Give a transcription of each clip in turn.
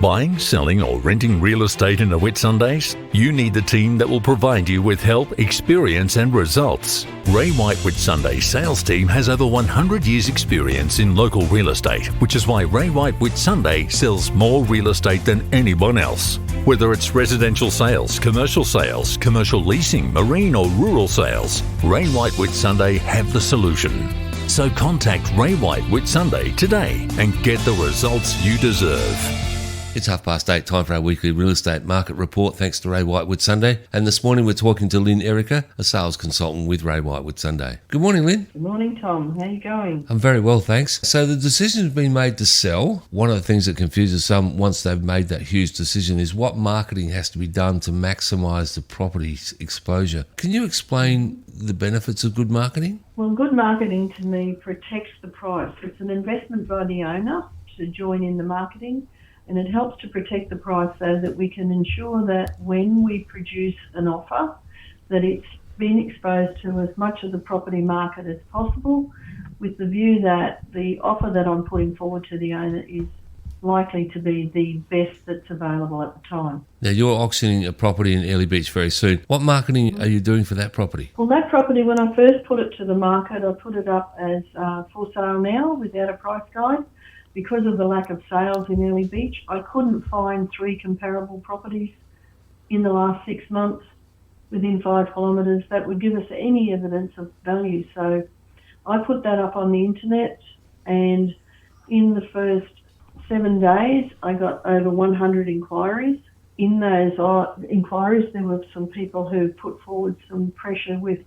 Buying, selling or renting real estate in the Whitsundays? You need the team that will provide you with help, experience and results. Ray White Whitsunday sales team has over 100 years experience in local real estate, which is why Ray White Whitsunday sells more real estate than anyone else. Whether it's residential sales, commercial leasing, marine or rural sales, Ray White Whitsunday have the solution. So contact Ray White Whitsunday today and get the results you deserve. It's 8:30, time for our weekly real estate market report, thanks to Ray White Whitsunday. And this morning we're talking to Lynne Erricker, a sales consultant with Ray White Whitsunday. Good morning, Lynne. Good morning, Tom. How are you going? I'm very well, thanks. So the decision's been made to sell. One of the things that confuses some once they've made that huge decision is what marketing has to be done to maximise the property's exposure. Can you explain the benefits of good marketing? Well, good marketing to me protects the price. It's an investment by the owner to join in the marketing, and it helps to protect the price so that we can ensure that when we produce an offer, that it's been exposed to as much of the property market as possible, with the view that the offer that I'm putting forward to the owner is likely to be the best that's available at the time. Now, you're auctioning a property in Early Beach very soon. What marketing are you doing for that property? Well, that property, when I first put it to the market, I put it up as for sale now without a price guide. Because of the lack of sales in Early Beach, I couldn't find 3 comparable properties in the last 6 months within 5 kilometres that would give us any evidence of value. So I put that up on the internet, and in the first 7 days, I got over 100 inquiries. In those inquiries, there were some people who put forward some pressure with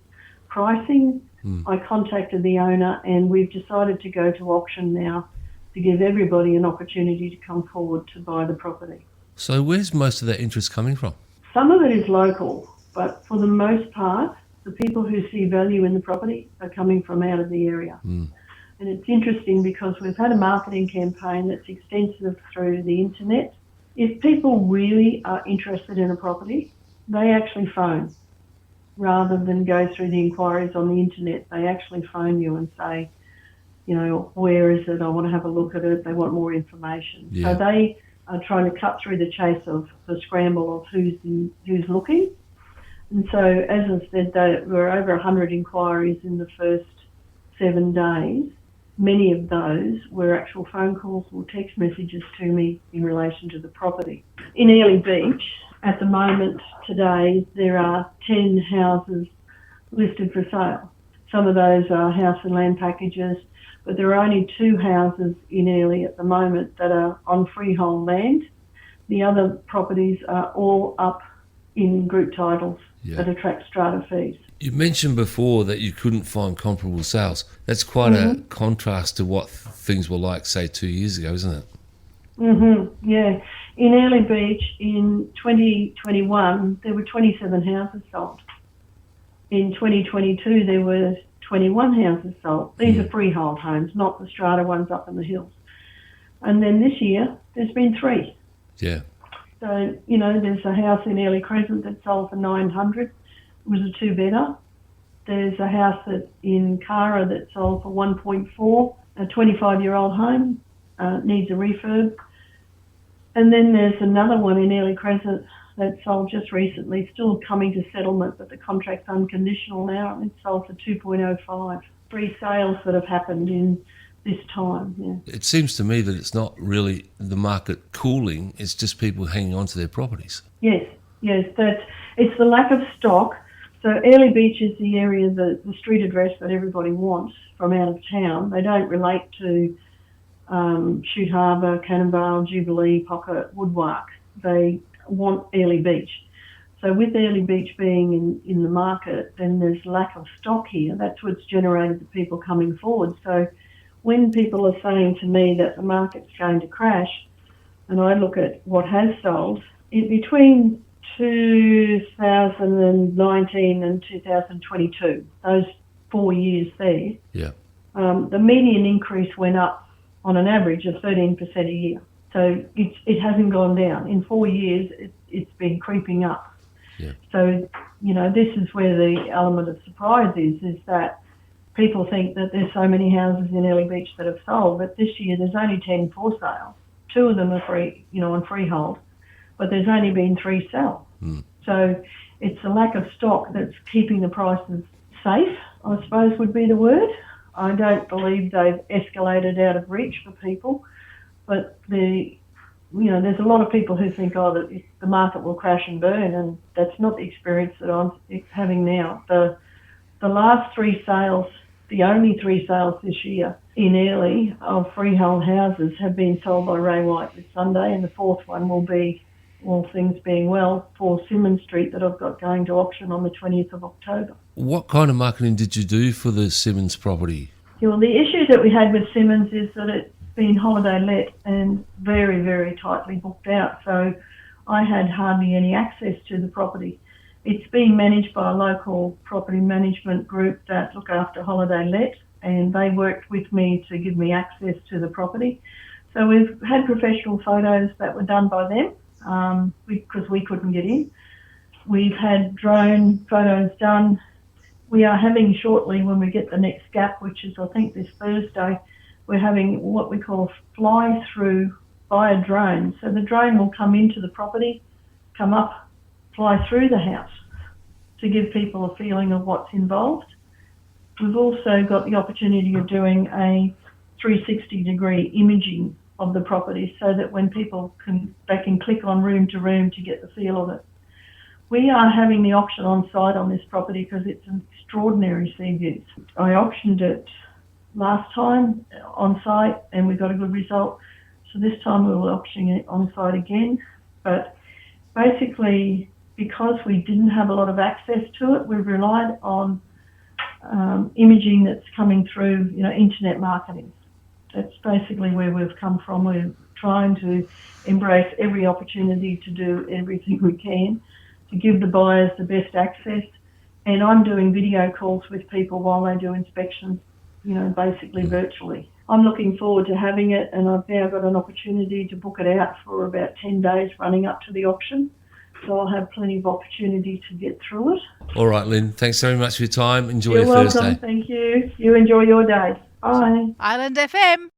pricing. I contacted the owner, and we've decided to go to auction now, to give everybody an opportunity to come forward to buy the property. So where's most of that interest coming from? Some of it is local, but for the most part, the people who see value in the property are coming from out of the area. And it's interesting because we've had a marketing campaign that's extensive through the internet. If people really are interested in a property, they actually phone. Rather than go through the inquiries on the internet, they actually phone you and say, you know, where is it? I want to have a look at it. They want more information. Yeah. So they are trying to cut through the chase of the scramble of who's looking. And so, as I said, there were over 100 inquiries in the first 7 days. Many of those were actual phone calls or text messages to me in relation to the property. In Early Beach, at the moment today, there are 10 houses listed for sale. Some of those are house and land packages, but there are only 2 houses in Early at the moment that are on freehold land. The other properties are all up in group titles that attract strata fees. You mentioned before that you couldn't find comparable sales. That's quite a contrast to what things were like, say, 2 years ago, isn't it? Yeah. In Early Beach in 2021, there were 27 houses sold. In 2022, there were 21 houses sold. These are freehold homes, not the strata ones up in the hills. And then this year, there's been 3. Yeah. So, you know, there's a house in Early Crescent that sold for 900. It was a 2-bedder. There's a house in Cara that sold for 1.4, a 25-year-old home, needs a refurb. And then there's another one in Early Crescent that sold just recently, still coming to settlement, but the contract's unconditional now, and it sold for 2.05. 3 sales that have happened in this time, yeah. It seems to me that it's not really the market cooling, it's just people hanging on to their properties. Yes, it's the lack of stock. So Early Beach is the area, the street address that everybody wants from out of town. They don't relate to Chute Harbour, Cannonvale, Jubilee, Pocket, Woodwark. They want Early Beach. So with Early Beach being in the market, then there's lack of stock here. That's what's generated the people coming forward. So when people are saying to me that the market's going to crash, and I look at what has sold, between 2019 and 2022, those 4 years there, the median increase went up on an average of 13% a year. So it hasn't gone down. In 4 years, it's been creeping up. Yeah. So, you know, this is where the element of surprise is that people think that there's so many houses in Early Beach that have sold, but this year there's only 10 for sale. 2 of them are free, on freehold, but there's only been 3 sell. So it's a lack of stock that's keeping the prices safe, I suppose would be the word. I don't believe they've escalated out of reach for people, but there's a lot of people who think, that the market will crash and burn, and that's not the experience that I'm having now. The last 3 sales, the only 3 sales this year in Early of freehold houses have been sold by Ray White Whitsunday, and the 4th one will be, all things being well, for Symonds Street that I've got going to auction on the 20th of October. What kind of marketing did you do for the Symonds property? Yeah, well, the issue that we had with Symonds is that it's been holiday let and very, very tightly booked out. So I had hardly any access to the property. It's being managed by a local property management group that look after holiday let, and they worked with me to give me access to the property. So we've had professional photos that were done by them because we couldn't get in. We've had drone photos done. We are having shortly, when we get the next gap, which is I think this Thursday, we're having what we call fly-through by a drone. So the drone will come into the property, come up, fly through the house to give people a feeling of what's involved. We've also got the opportunity of doing a 360-degree imaging of the property so that when people they can click on room to room to get the feel of it. We are having the auction on site on this property because it's an extraordinary sea view. I auctioned it last time on site and we got a good result. So this time we will auction it on site again. But basically, because we didn't have a lot of access to it, we've relied on imaging that's coming through, internet marketing. That's basically where we've come from. We're trying to embrace every opportunity to do everything we can to give the buyers the best access. And I'm doing video calls with people while they do inspections, basically virtually. I'm looking forward to having it, and I've now got an opportunity to book it out for about 10 days running up to the auction. So I'll have plenty of opportunity to get through it. All right, Lynne, thanks very much for your time. Enjoy You're your welcome. Thursday. Thank you. You enjoy your day. Bye. Island FM.